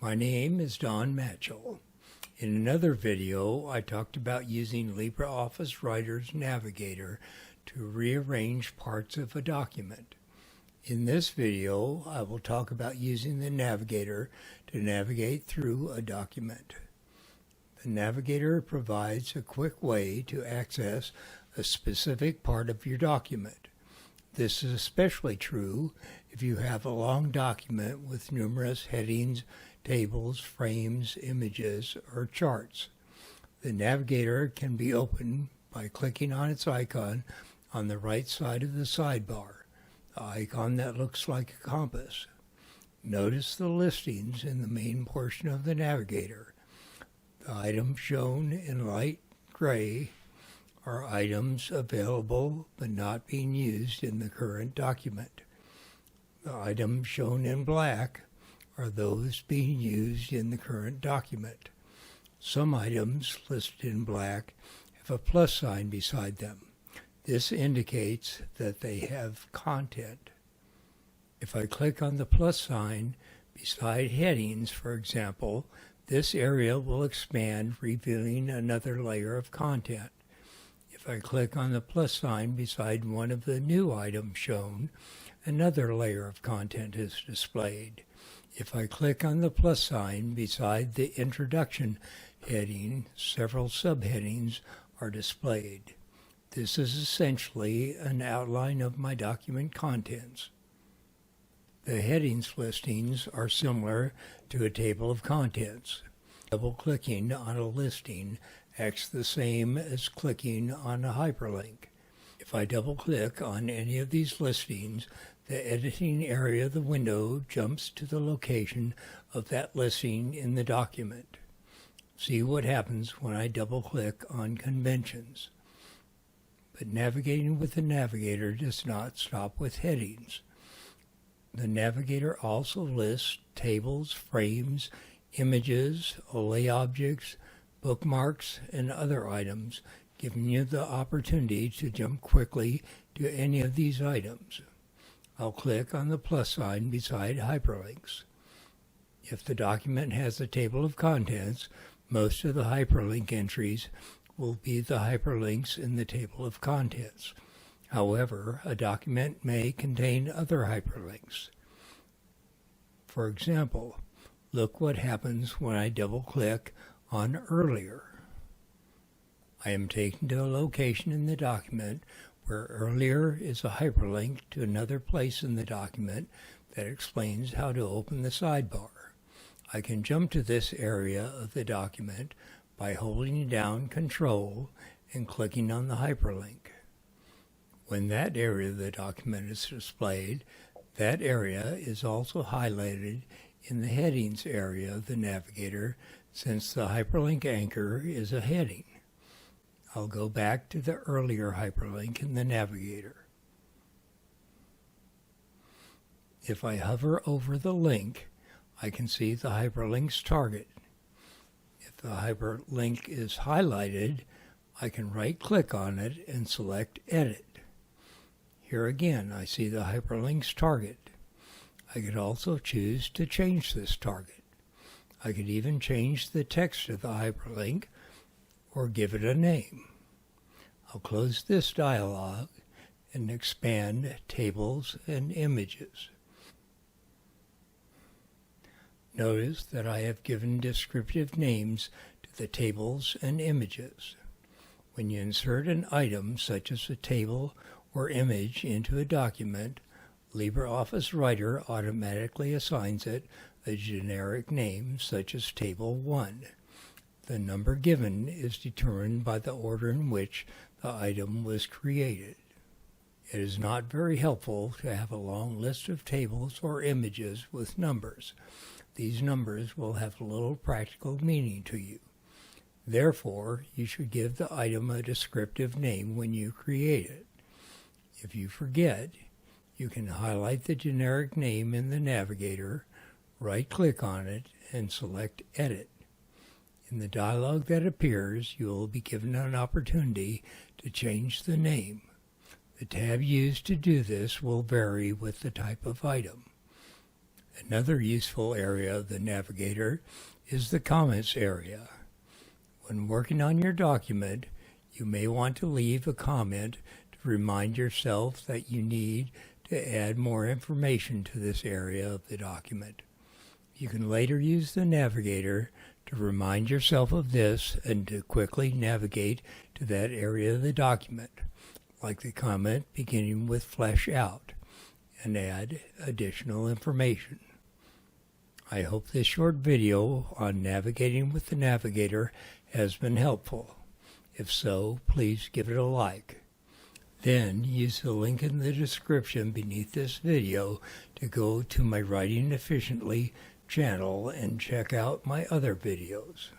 My name is Don Matschull. In another video, I talked about using LibreOffice Writer's Navigator to rearrange parts of a document. In this video, I will talk about using the Navigator to navigate through a document. The Navigator provides a quick way to access a specific part of your document. This is especially true if you have a long document with numerous headings, tables, frames, images, or charts. The Navigator can be opened by clicking on its icon on the right side of the sidebar, the icon that looks like a compass. Notice the listings in the main portion of the Navigator. The items shown in light gray are items available but not being used in the current document. The items shown in black are those being used in the current document. Some items listed in black have a plus sign beside them. This indicates that they have content. If I click on the plus sign beside headings, for example, this area will expand, revealing another layer of content. If I click on the plus sign beside one of the new items shown, another layer of content is displayed. If I click on the plus sign beside the introduction heading, several subheadings are displayed. This is essentially an outline of my document contents. The headings listings are similar to a table of contents. Double-clicking on a listing acts the same as clicking on a hyperlink. If I double-click on any of these listings, the editing area of the window jumps to the location of that listing in the document. See what happens when I double-click on conventions. But navigating with the Navigator does not stop with headings. The Navigator also lists tables, frames, images, lay objects, bookmarks, and other items, giving you the opportunity to jump quickly to any of these items. I'll click on the plus sign beside hyperlinks. If the document has a table of contents, most of the hyperlink entries will be the hyperlinks in the table of contents. However, a document may contain other hyperlinks. For example, look what happens when I double-click on earlier. I am taken to a location in the document where earlier is a hyperlink to another place in the document that explains how to open the sidebar. I can jump to this area of the document by holding down Control and clicking on the hyperlink. When that area of the document is displayed, that area is also highlighted in the headings area of the Navigator, since the hyperlink anchor is a heading. I'll go back to the earlier hyperlink in the Navigator. If I hover over the link, I can see the hyperlink's target. If the hyperlink is highlighted, I can right-click on it and select Edit. Here again, I see the hyperlink's target. I could also choose to change this target. I could even change the text of the hyperlink or give it a name. I'll close this dialog and expand Tables and Images. Notice that I have given descriptive names to the tables and images. When you insert an item such as a table or image into a document, LibreOffice Writer automatically assigns it a generic name such as Table 1. The number given is determined by the order in which the item was created. It is not very helpful to have a long list of tables or images with numbers. These numbers will have little practical meaning to you. Therefore, you should give the item a descriptive name when you create it. If you forget, you can highlight the generic name in the Navigator, right-click on it, and select Edit. In the dialog that appears, you will be given an opportunity to change the name. The tab used to do this will vary with the type of item. Another useful area of the Navigator is the comments area. When working on your document, you may want to leave a comment to remind yourself that you need to add more information to this area of the document. You can later use the Navigator to remind yourself of this and to quickly navigate to that area of the document, like the comment beginning with "flesh out," and add additional information. I hope this short video on navigating with the Navigator has been helpful. If so, please give it a like. Then use the link in the description beneath this video to go to my Writing Efficiently channel and check out my other videos.